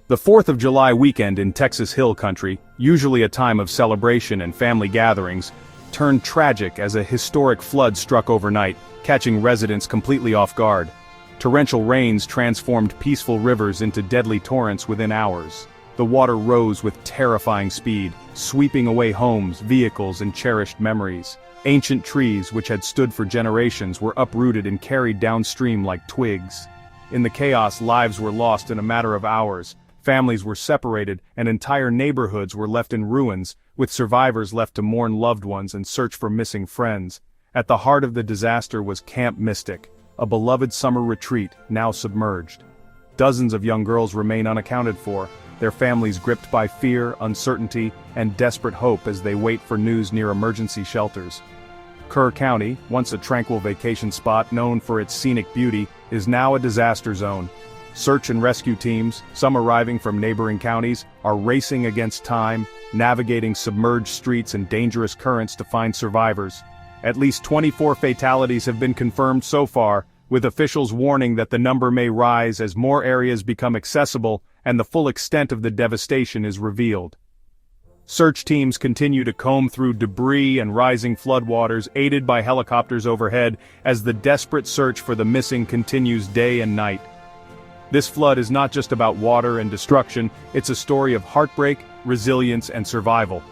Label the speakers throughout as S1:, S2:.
S1: The 4th of July weekend in Texas Hill Country, usually a time of celebration and family gatherings, turned tragic as a historic flood struck overnight, catching residents completely off guard. Torrential rains transformed peaceful rivers into deadly torrents within hours. The water rose with terrifying speed, sweeping away homes, vehicles, and cherished memories. Ancient trees which had stood for generations were uprooted and carried downstream like twigs. In the chaos, lives were lost in a matter of hours. Families were separated, and entire neighborhoods were left in ruins, with survivors left to mourn loved ones and search for missing friends. At the heart of the disaster was Camp Mystic, a beloved summer retreat now submerged. Dozens of young girls remain unaccounted for, their families gripped by fear, uncertainty, and desperate hope as they wait for news near emergency shelters. Kerr County, once a tranquil vacation spot known for its scenic beauty, is now a disaster zone. Search and rescue teams, some arriving from neighboring counties, are racing against time, navigating submerged streets and dangerous currents to find survivors. At least 24 fatalities have been confirmed so far, with officials warning that the number may rise as more areas become accessible and the full extent of the devastation is revealed. Search teams continue to comb through debris and rising floodwaters, aided by helicopters overhead, as the desperate search for the missing continues day and night. This flood is not just about water and destruction, it's a story of heartbreak, resilience, and survival.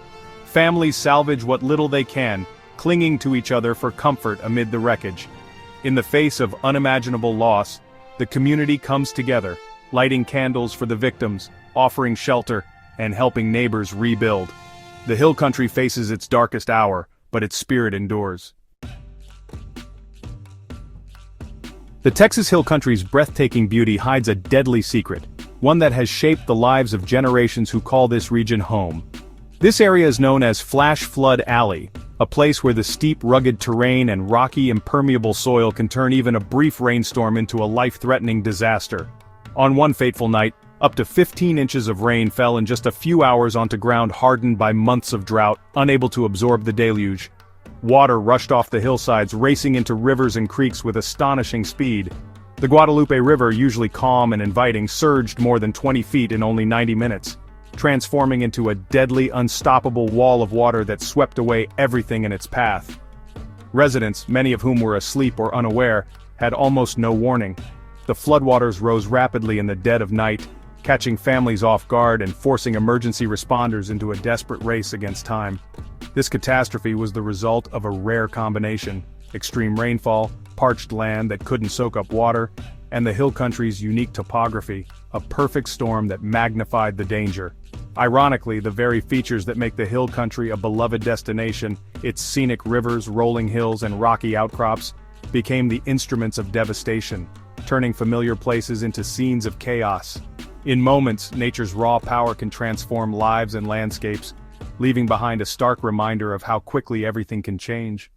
S1: Families salvage what little they can, clinging to each other for comfort amid the wreckage. In the face of unimaginable loss, the community comes together, lighting candles for the victims, offering shelter, and helping neighbors rebuild. The Hill Country faces its darkest hour, but its spirit endures. The Texas Hill Country's breathtaking beauty hides a deadly secret, one that has shaped the lives of generations who call this region home. This area is known as Flash Flood Alley, a place where the steep, rugged terrain and rocky, impermeable soil can turn even a brief rainstorm into a life-threatening disaster. On one fateful night, up to 15 inches of rain fell in just a few hours onto ground hardened by months of drought, unable to absorb the deluge. Water rushed off the hillsides, racing into rivers and creeks with astonishing speed. The Guadalupe River, usually calm and inviting, surged more than 20 feet in only 90 minutes, transforming into a deadly, unstoppable wall of water that swept away everything in its path. Residents, many of whom were asleep or unaware, had almost no warning. The floodwaters rose rapidly in the dead of night, catching families off guard and forcing emergency responders into a desperate race against time. This catastrophe was the result of a rare combination: extreme rainfall, parched land that couldn't soak up water, and the Hill Country's unique topography, a perfect storm that magnified the danger. Ironically, the very features that make the Hill Country a beloved destination, its scenic rivers, rolling hills, and rocky outcrops, became the instruments of devastation, turning familiar places into scenes of chaos. In moments, nature's raw power can transform lives and landscapes, leaving behind a stark reminder of how quickly everything can change.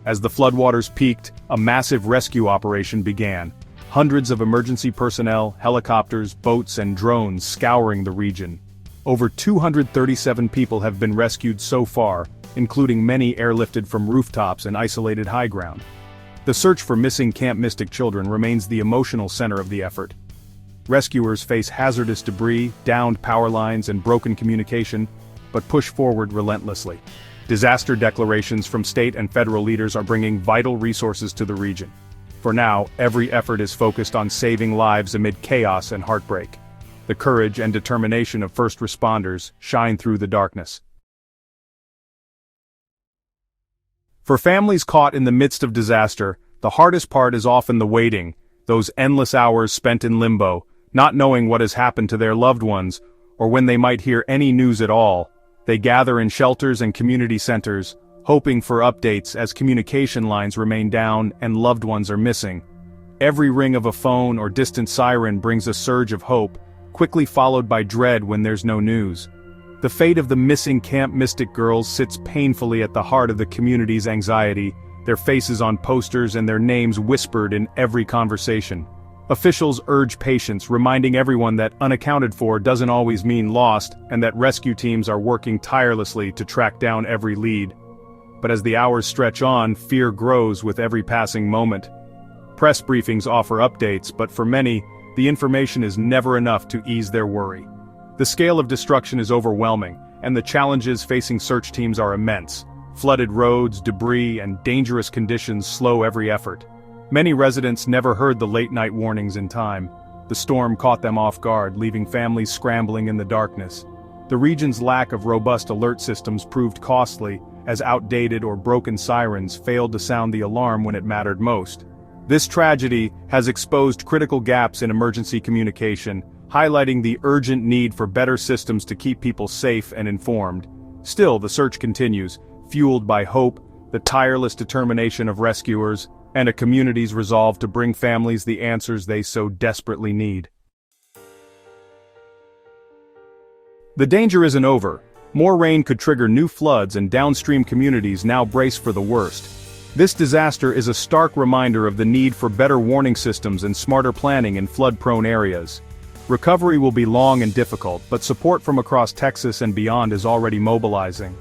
S1: As the floodwaters peaked, a massive rescue operation began. Hundreds of emergency personnel, helicopters, boats, and drones scouring the region. Over 237 people have been rescued so far, including many airlifted from rooftops and isolated high ground. The search for missing Camp Mystic children remains the emotional center of the effort. Rescuers face hazardous debris, downed power lines, and broken communication, but push forward relentlessly. Disaster declarations from state and federal leaders are bringing vital resources to the region. For now, every effort is focused on saving lives amid chaos and heartbreak. The courage and determination of first responders shine through the darkness. For families caught in the midst of disaster, the hardest part is often the waiting, those endless hours spent in limbo, not knowing what has happened to their loved ones, or when they might hear any news at all. They gather in shelters and community centers, hoping for updates as communication lines remain down and loved ones are missing. Every ring of a phone or distant siren brings a surge of hope, quickly followed by dread when there's no news. The fate of the missing Camp Mystic girls sits painfully at the heart of the community's anxiety, their faces on posters and their names whispered in every conversation. Officials urge patience, reminding everyone that unaccounted for doesn't always mean lost, and that rescue teams are working tirelessly to track down every lead. But as the hours stretch on, fear grows with every passing moment. Press briefings offer updates, but for many, the information is never enough to ease their worry. The scale of destruction is overwhelming, and the challenges facing search teams are immense. Flooded roads, debris, and dangerous conditions slow every effort. Many residents never heard the late-night warnings in time. The storm caught them off guard, leaving families scrambling in the darkness. The region's lack of robust alert systems proved costly, as outdated or broken sirens failed to sound the alarm when it mattered most. This tragedy has exposed critical gaps in emergency communication, highlighting the urgent need for better systems to keep people safe and informed. Still, the search continues, fueled by hope, the tireless determination of rescuers, and a community's resolve to bring families the answers they so desperately need. The danger isn't over. More rain could trigger new floods, and downstream communities now brace for the worst. This disaster is a stark reminder of the need for better warning systems and smarter planning in flood-prone areas. Recovery will be long and difficult, but support from across Texas and beyond is already mobilizing.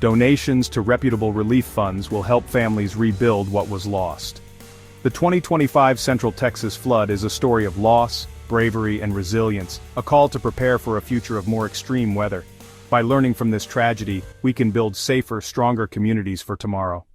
S1: Donations to reputable relief funds will help families rebuild what was lost. The 2025 Central Texas flood is a story of loss, bravery, and resilience, a call to prepare for a future of more extreme weather. By learning from this tragedy, we can build safer, stronger communities for tomorrow.